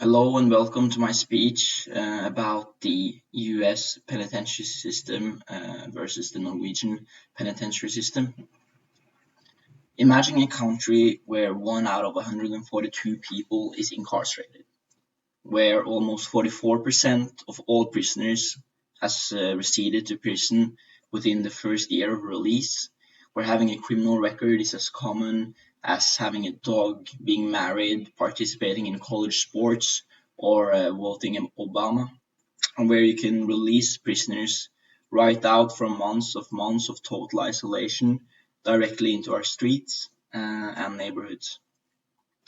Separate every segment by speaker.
Speaker 1: Hello and welcome to my speech about the US penitentiary system versus the Norwegian penitentiary system. Imagine a country where 1 out of 142 people is incarcerated, where almost 44% of all prisoners has receded to prison within the first year of release, where having a criminal record is as common as having a dog, being married, participating in college sports, or voting in Obama, and where you can release prisoners right out from months of total isolation directly into our streets and neighborhoods.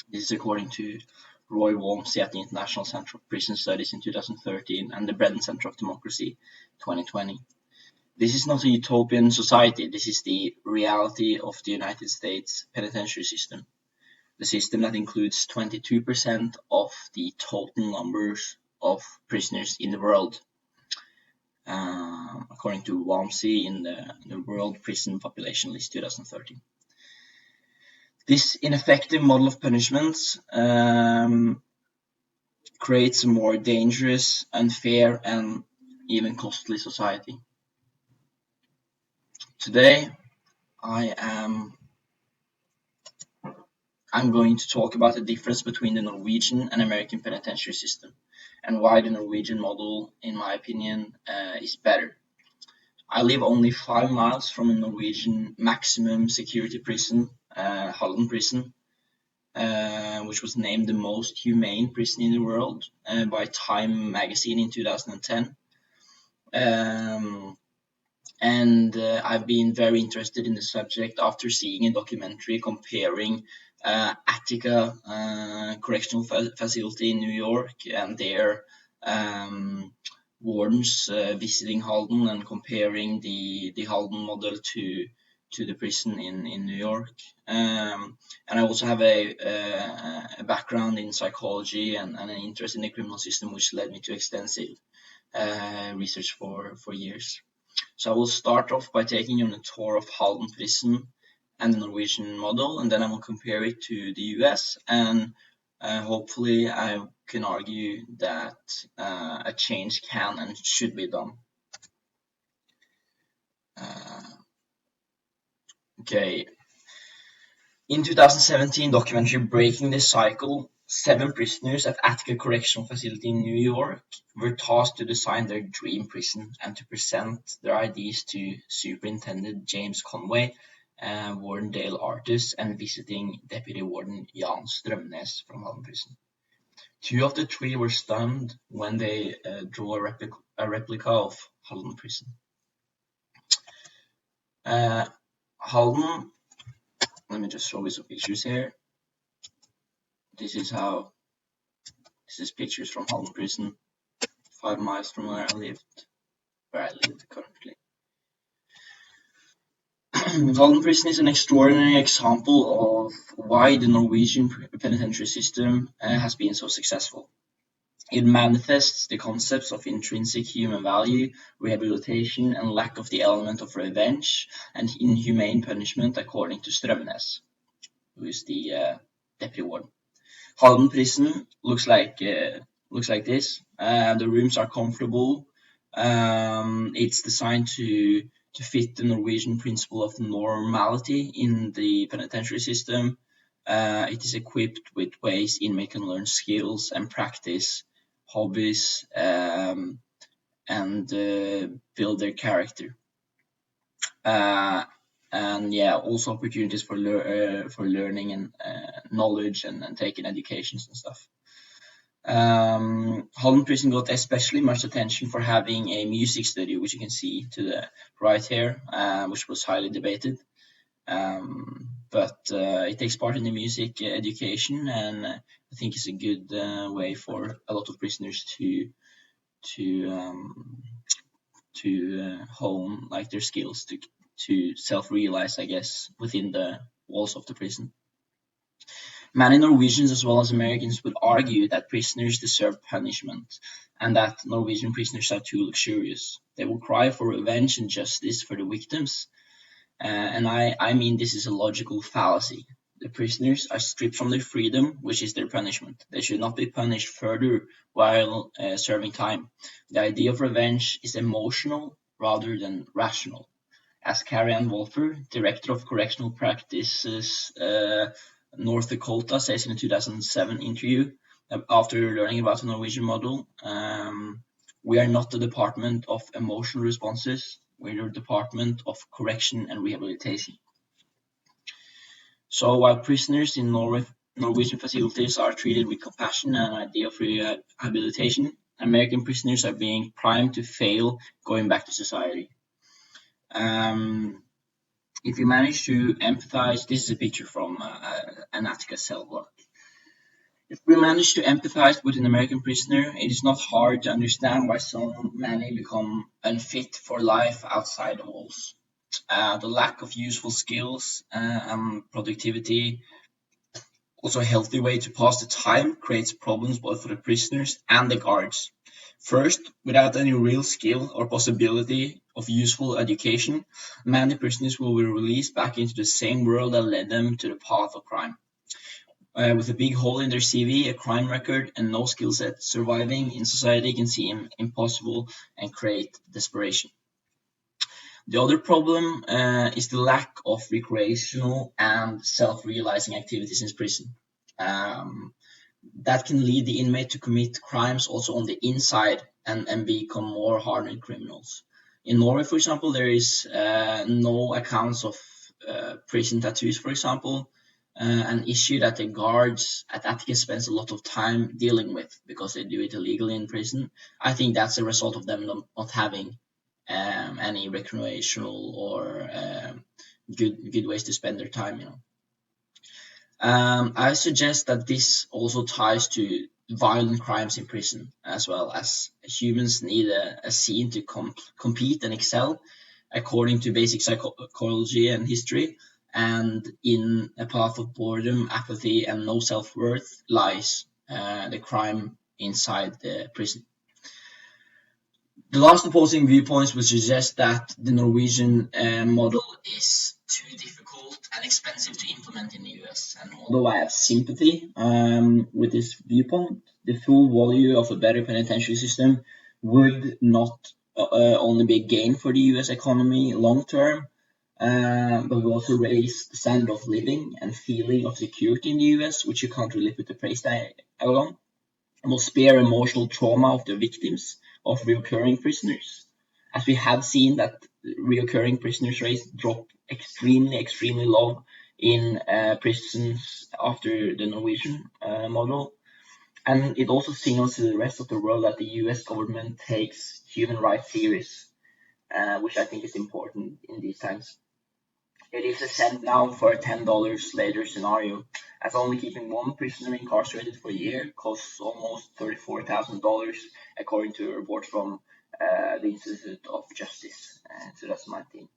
Speaker 1: This is according to Roy Walmsley at the International Center of Prison Studies in 2013 and the Brennan Center of Democracy 2020. This is not a utopian society. This is the reality of the United States penitentiary system. The system that includes 22% of the total numbers of prisoners in the world, according to Walmsley in the World Prison Population List 2013. This ineffective model of punishments creates a more dangerous, unfair, and even costly society. Today, I'm going to talk about the difference between the Norwegian and American penitentiary system and why the Norwegian model, in my opinion, is better. I live only 5 miles from a Norwegian maximum security prison, Halden prison, which was named the most humane prison in the world by Time magazine in 2010. I've been very interested in the subject after seeing a documentary comparing Attica Correctional Facility in New York and their wardens visiting Halden and comparing the Halden model to the prison in New York. And I also have a background in psychology and an interest in the criminal system, which led me to extensive research for years. So I will start off by taking you on a tour of Halden prison and the Norwegian model, and then I will compare it to the US, and hopefully I can argue that a change can and should be done. Okay. In 2017 documentary Breaking the Cycle, 7 prisoners at Attica Correctional Facility in New York were tasked to design their dream prison and to present their ideas to Superintendent James Conway, Warden Dale Artis, and visiting Deputy Warden Jan Strømnes from Halden prison. 2 of the 3 were stunned when they drew a replica of Halden prison. Halden, let me just show you some pictures here. This is pictures from Halden prison, 5 miles from where I live currently. Halden prison is an extraordinary example of why the Norwegian penitentiary system has been so successful. It manifests the concepts of intrinsic human value, rehabilitation, and lack of the element of revenge and inhumane punishment, according to Strømnes, who is the deputy warden. Halden prison looks like this. The rooms are comfortable. It's designed to fit the Norwegian principle of normality in the penitentiary system. It is equipped with ways inmates can learn skills and practice hobbies and build their character. And also opportunities for learning and knowledge and taking educations and stuff. Halden prison got especially much attention for having a music studio, which you can see to the right here, which was highly debated. But it takes part in the music education, and I think it's a good way for a lot of prisoners to hone like their skills to self-realize, I guess, within the walls of the prison. Many Norwegians as well as Americans would argue that prisoners deserve punishment and that Norwegian prisoners are too luxurious. They will cry for revenge and justice for the victims. And I mean, this is a logical fallacy. The prisoners are stripped from their freedom, which is their punishment. They should not be punished further while serving time. The idea of revenge is emotional rather than rational. As Carrie-Ann Wolfer, Director of Correctional Practices, North Dakota, says in a 2007 interview, after learning about the Norwegian model, we are not the Department of Emotional Responses, we're the Department of Correction and Rehabilitation. So while prisoners in Norwegian facilities are treated with compassion and an idea of rehabilitation, American prisoners are being primed to fail going back to society. If you manage to empathize, this is a picture from an Attica cell block. If we manage to empathize with an American prisoner, it is not hard to understand why so many become unfit for life outside the walls. The lack of useful skills and productivity, also a healthy way to pass the time, creates problems both for the prisoners and the guards. First, without any real skill or possibility of useful education, many prisoners will be released back into the same world that led them to the path of crime. With a big hole in their CV, a crime record, and no skill set, surviving in society can seem impossible and create desperation. The other problem is the lack of recreational and self-realizing activities in prison. That can lead the inmate to commit crimes also on the inside and become more hardened criminals. In Norway, for example, there is no accounts of prison tattoos, for example, an issue that the guards at Attica spends a lot of time dealing with because they do it illegally in prison. I think that's a result of them not having any recreational or good ways to spend their time, I suggest that this also ties to violent crimes in prison, as well as humans need a scene to compete and excel according to basic psychology and history. And in a path of boredom, apathy, and no self-worth lies the crime inside the prison. The last opposing viewpoints would suggest that the Norwegian model is too difficult and expensive to implement in the US. And although I have sympathy with this viewpoint, the full value of a better penitentiary system would not only be a gain for the US economy long term, but will also raise the standard of living and feeling of security in the US, which you can't really put a price tag on. And will spare emotional trauma of the victims of reoccurring prisoners, as we have seen that reoccurring prisoners rates drop extremely low in prisons after the Norwegian model. And it also signals to the rest of the world that the US government takes human rights serious, which I think is important in these times. It is a cent now for a $10 later scenario, as only keeping one prisoner incarcerated for a year costs almost $34,000, according to a report from the Institute of Justice in 2019.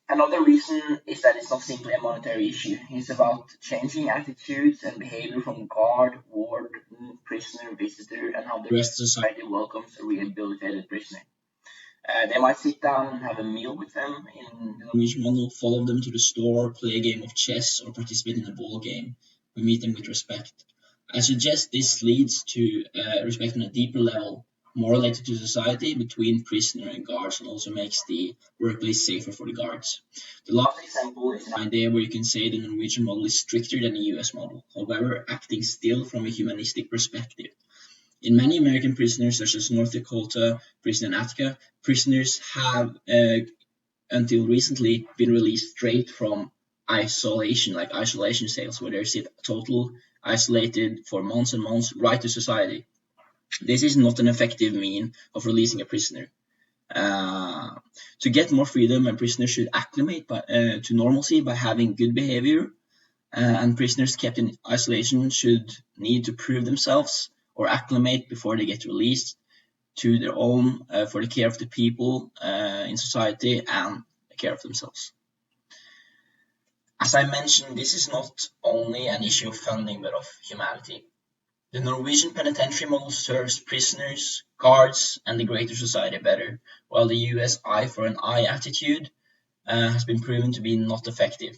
Speaker 1: Another reason is that it's not simply a monetary issue. It's about changing attitudes and behavior from guard, ward, prisoner, visitor, and how the rest of society welcomes a rehabilitated prisoner. They might sit down and have a meal with them in the Norwegian model, follow them to the store, play a game of chess, or participate in a ball game. We meet them with respect. I suggest this leads to respect on a deeper level, more related to society between prisoner and guards, and also makes the workplace safer for the guards. The last example is an idea where you can say the Norwegian model is stricter than the US model, however, acting still from a humanistic perspective. In many American prisoners, such as North Dakota prison and Attica, prisoners have until recently been released straight from isolation, like isolation cells, where they sit total isolated for months and months, right to society. This is not an effective mean of releasing a prisoner. To get more freedom, a prisoner should acclimate to normalcy by having good behavior, and prisoners kept in isolation should need to prove themselves or acclimate before they get released to their own for the care of the people in society and the care of themselves. As I mentioned, this is not only an issue of funding but of humanity. The Norwegian penitentiary model serves prisoners, guards, and the greater society better, while the US eye for an eye attitude has been proven to be not effective.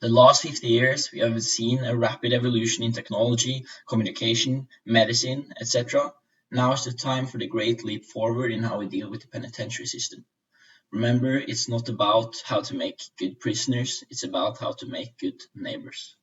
Speaker 1: The last 50 years, we have seen a rapid evolution in technology, communication, medicine, etc. Now is the time for the great leap forward in how we deal with the penitentiary system. Remember, it's not about how to make good prisoners, it's about how to make good neighbors.